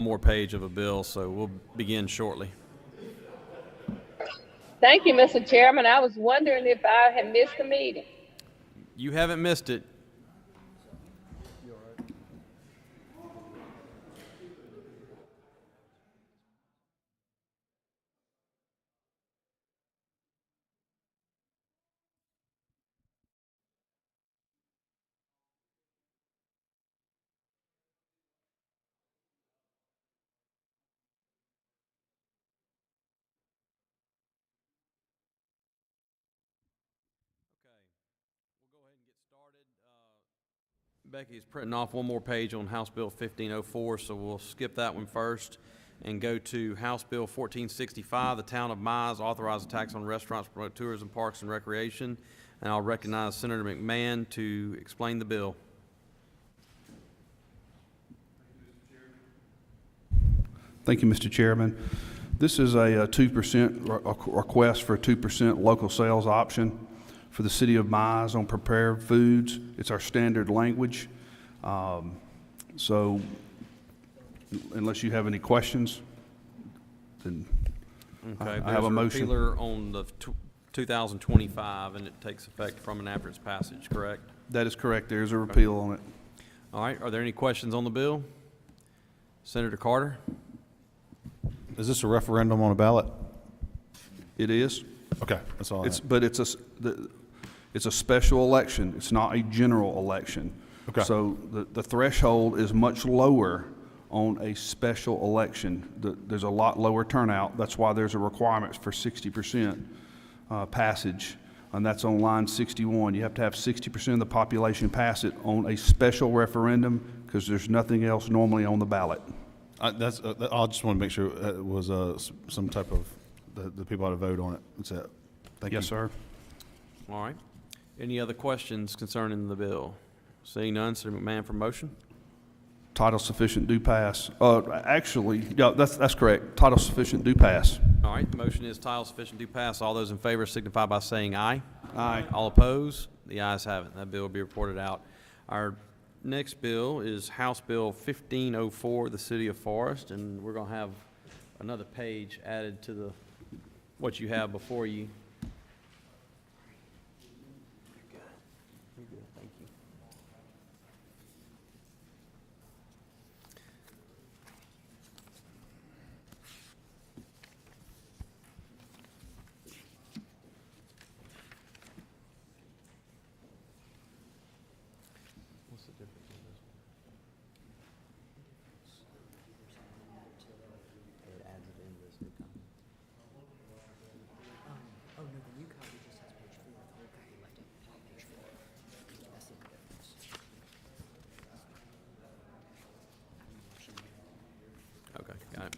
more page of a bill, so we'll begin shortly. Thank you, Mr. Chairman. I was wondering if I had missed the meeting. You haven't missed it. Becky's printing off one more page on House Bill 1504, so we'll skip that one first and go to House Bill 1465, the Town of Mize authorize a tax on restaurants, promote tourism, parks, and recreation. And I'll recognize Senator McMahon to explain the bill. Thank you, Mr. Chairman. This is a 2% request for a 2% local sales option for the city of Mize on prepared foods. It's our standard language. So unless you have any questions, then Okay, I have a motion. Repealer on the 2025, and it takes effect from and after its passage, correct? That is correct. There's a repeal on it. All right, are there any questions on the bill? Senator Carter? Is this a referendum on a ballot? It is. Okay, that's all I have. But it's a special election. It's not a general election. Okay. So the threshold is much lower on a special election. There's a lot lower turnout. That's why there's a requirement for 60% passage, and that's on line 61. You have to have 60% of the population pass it on a special referendum because there's nothing else normally on the ballot. I just want to make sure it was some type of, the people ought to vote on it. That's it. Thank you. Yes, sir. All right. Any other questions concerning the bill? Seeing none, Senator McMahon for motion. Title sufficient, do pass. Actually, yeah, that's correct. Title sufficient, do pass. All right, the motion is title sufficient, do pass. All those in favor signify by saying aye. Aye. All opposed? The ayes have it. That bill will be reported out. Our next bill is House Bill 1504, the City of Forest, and we're going to have another page added to what you have before you. You're good. Thank you. What's the difference in this one? It adds it into this new copy. Oh, no, the new copy just has page 4. The old copy left it on page 4. That's the difference. Okay, got it.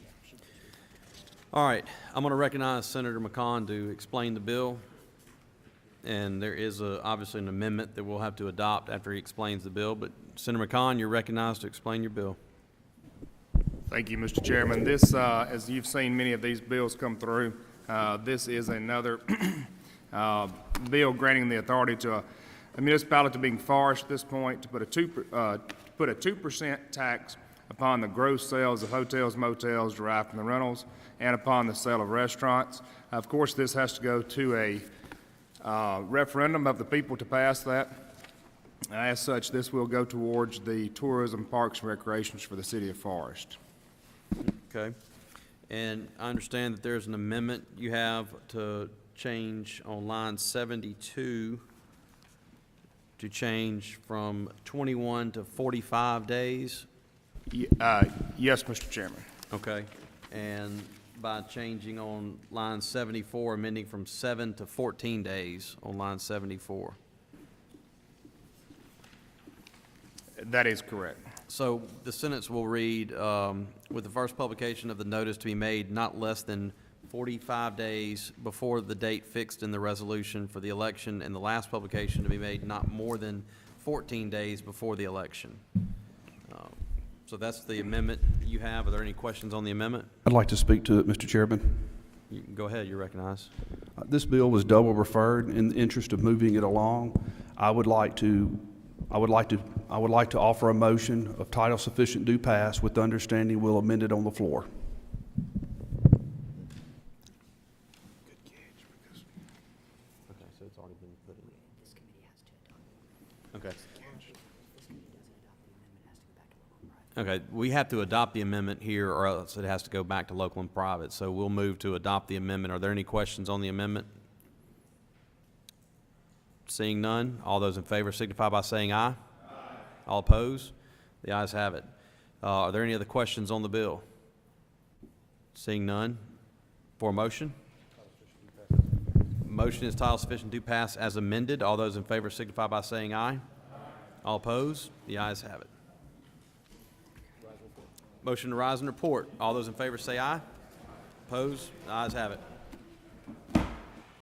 All right, I'm going to recognize Senator McCon to explain the bill. And there is obviously an amendment that we'll have to adopt after he explains the bill. But Senator McCon, you're recognized to explain your bill. Thank you, Mr. Chairman. This, as you've seen many of these bills come through, this is another bill granting the authority to a municipality being forest at this point to put a 2% tax upon the gross sales of hotels, motels derived from the rentals, and upon the sale of restaurants. Of course, this has to go to a referendum of the people to pass that. As such, this will go towards the tourism, parks, and recreations for the city of Forest. Okay. And I understand that there's an amendment you have to change on line 72 to change from 21 to 45 days. Yes, Mr. Chairman. Okay. And by changing on line 74, amending from 7 to 14 days on line 74. That is correct. So the sentence will read, with the first publication of the notice to be made not less than 45 days before the date fixed in the resolution for the election, and the last publication to be made not more than 14 days before the election. So that's the amendment you have. Are there any questions on the amendment? I'd like to speak to it, Mr. Chairman. You can go ahead. You're recognized. This bill was double referred. In the interest of moving it along, I would like to I would like to offer a motion of title sufficient do pass with the understanding we'll amend it on the floor. Okay, so it's already been put in. This committee has to adopt. Okay. This committee doesn't adopt the amendment, it has to go back to local and private. Okay, we have to adopt the amendment here, or else it has to go back to local and private. So we'll move to adopt the amendment. Are there any questions on the amendment? Seeing none, all those in favor signify by saying aye. Aye. All opposed? The ayes have it. Are there any other questions on the bill? Seeing none, for a motion? Motion is title sufficient to pass as amended. All those in favor signify by saying aye. Aye. All opposed? The ayes have it. Motion to rise and report. All those in favor say aye. Opposed? The ayes have it.